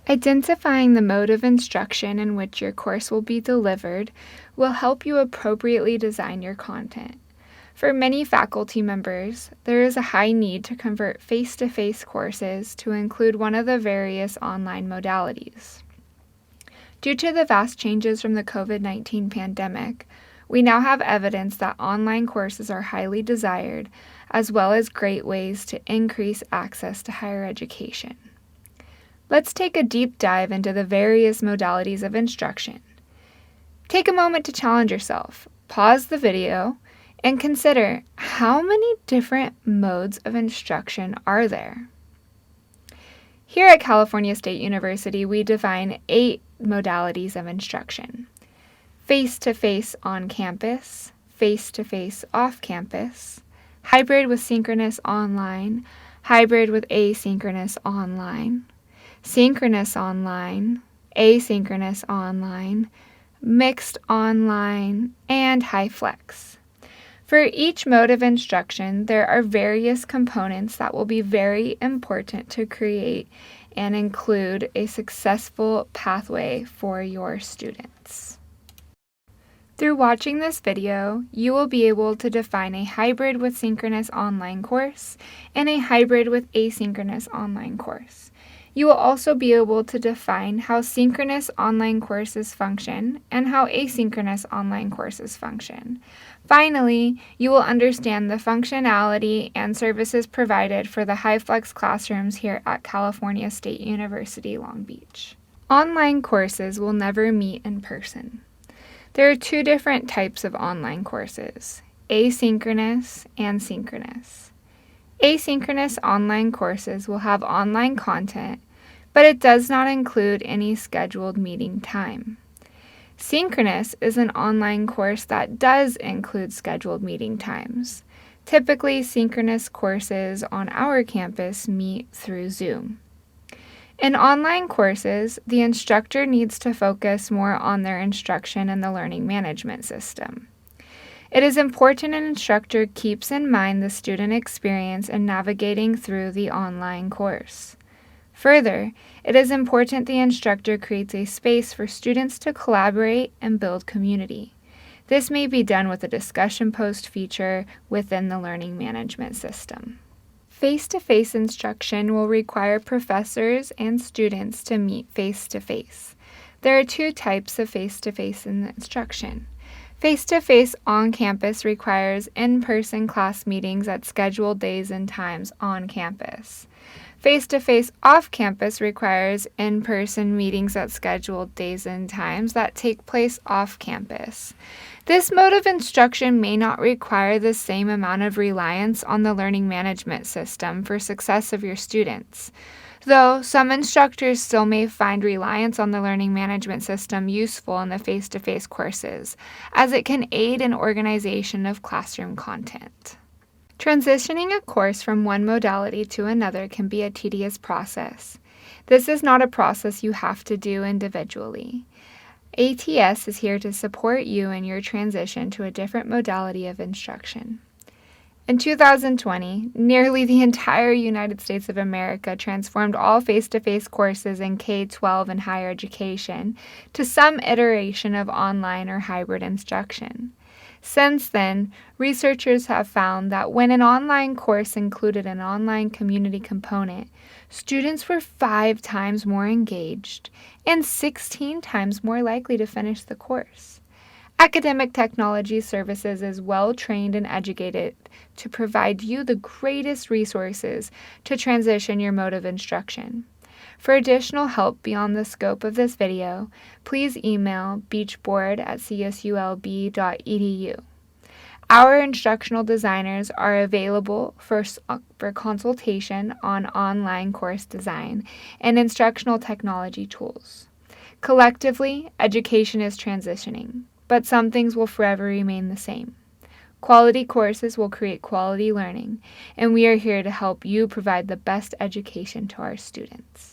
Identifying the mode of instruction in which your course will be delivered will help you appropriately design your content. For many faculty members, there is a high need to convert face-to-face courses to include one of the various online modalities. Due to the vast changes from the COVID-19 pandemic, we now have evidence that online courses are highly desired, as well as great ways to increase access to higher education. Let's take a deep dive into the various modalities of instruction. Take a moment to challenge yourself. Pause the video and consider how many different modes of instruction are there. Here at California State University, we define 8 modalities of instruction: face-to-face on campus, face-to-face off campus, hybrid with synchronous online, hybrid with asynchronous online, synchronous online, asynchronous online, mixed online, and high flex. For each mode of instruction, there are various components that will be very important to create and include a successful pathway for your students. Through watching this video, you will be able to define a hybrid with synchronous online course and a hybrid with asynchronous online course. You will also be able to define how synchronous online courses function and how asynchronous online courses function. Finally, you will understand the functionality and services provided for the HighFlex classrooms here at California State University, Long Beach. Online courses will never meet in person. There are 2 different types of online courses: asynchronous and synchronous. Asynchronous online courses will have online content, but it does not include any scheduled meeting time. Synchronous is an online course that does include scheduled meeting times. Typically, synchronous courses on our campus meet through Zoom. In online courses, the instructor needs to focus more on their instruction and the learning management system. It is important an instructor keeps in mind the student experience in navigating through the online course. Further, it is important the instructor creates a space for students to collaborate and build community. This may be done with a discussion post feature within the learning management system. Face-to-face instruction will require professors and students to meet face-to-face. There are 2 types of face-to-face instruction. Face-to-face on campus requires in-person class meetings at scheduled days and times on campus. Face-to-face off campus requires in-person meetings at scheduled days and times that take place off campus. This mode of instruction may not require the same amount of reliance on the learning management system for success of your students. Though some instructors still may find reliance on the learning management system useful in the face-to-face courses, as it can aid in organization of classroom content. Transitioning a course from one modality to another can be a tedious process. This is not a process you have to do individually. ATS is here to support you in your transition to a different modality of instruction. In 2020, nearly the entire United States of America transformed all face-to-face courses in K-12 and higher education to some iteration of online or hybrid instruction. Since then, researchers have found that when an online course included an online community component, students were 5 times more engaged and 16 times more likely to finish the course. Academic Technology Services is well trained and educated to provide you the greatest resources to transition your mode of instruction. For additional help beyond the scope of this video, please email beachboard@csulb.edu. Our instructional designers are available for consultation on online course design and instructional technology tools. Collectively, education is transitioning, but some things will forever remain the same. Quality courses will create quality learning, and we are here to help you provide the best education to our students.